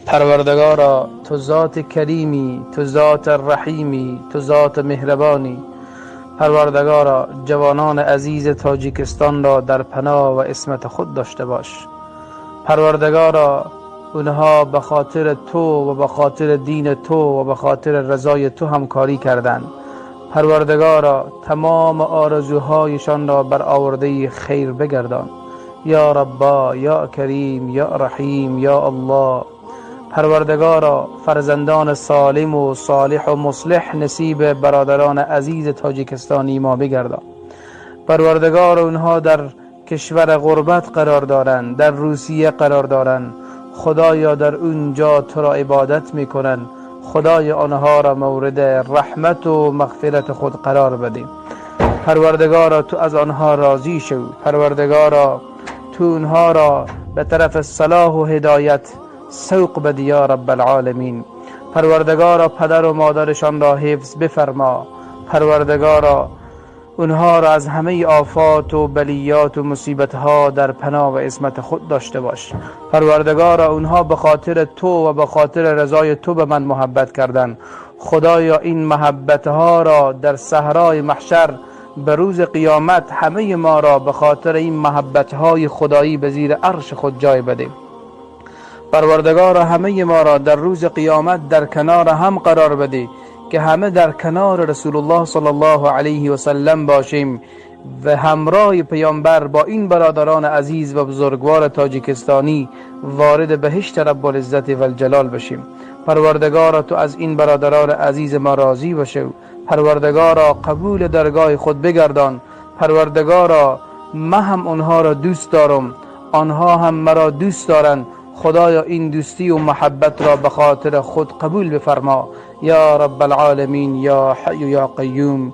پروردگارا تو ذات کریمی، تو ذات رحیمی، تو ذات مهربانی. پروردگارا جوانان عزیز تاجیکستان را در پناه و عصمت خود داشته باش. پروردگارا اونها به خاطر تو و به خاطر دین تو و به خاطر رضای تو همکاری کردند. پروردگارا تمام آرزوهایشان را بر آورده خیر بگردان. یا ربا، یا کریم، یا رحیم، یا الله. پروردگارا فرزندان سالم و صالح و مصلح نصیب برادران عزیز تاجیکستانی ما بگردان. پروردگار اونها در کشور غربت قرار دارند، در روسیه قرار دارند، خدایا در اونجا تو را عبادت میکنن، خدای آنها را مورد رحمت و مغفرت خود قرار بده. پروردگارا تو از آنها راضی شو. پروردگارا تو اونها را به طرف صلاح و هدایت سوق بده یا رب العالمین. پروردگارا پدر و مادرشان را حفظ بفرما. پروردگارا اونها را از همه آفات و بلیات و مصیبتها در پناه و عصمت خود داشته باش. پروردگارا اونها به خاطر تو و به خاطر رضای تو به من محبت کردن. خدایا این محبتها را در صحرای محشر به روز قیامت همه ما را به خاطر این محبتهای خدایی به زیر عرش خود جای بده. پروردگارا همه ما را در روز قیامت در کنار هم قرار بده که همه در کنار رسول الله صلی الله علیه و سلم باشیم و همراه پیامبر با این برادران عزیز و بزرگوار تاجیکستانی وارد بهشت رب العزت و الجلال بشیم. پروردگارا تو از این برادران عزیز ما راضی بشو. پروردگارا قبول درگاه خود بگردان. پروردگارا من هم آنها را دوست دارم، آنها هم مرا دوست دارند. خدایا این دوستی و محبت را به خاطر خود قبول بفرما یا رب العالمین یا حی یا قیوم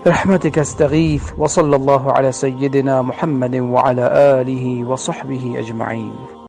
برحمتك استغیث. وصلی الله علی سیدنا محمد وعلى آله وصحبه اجمعین.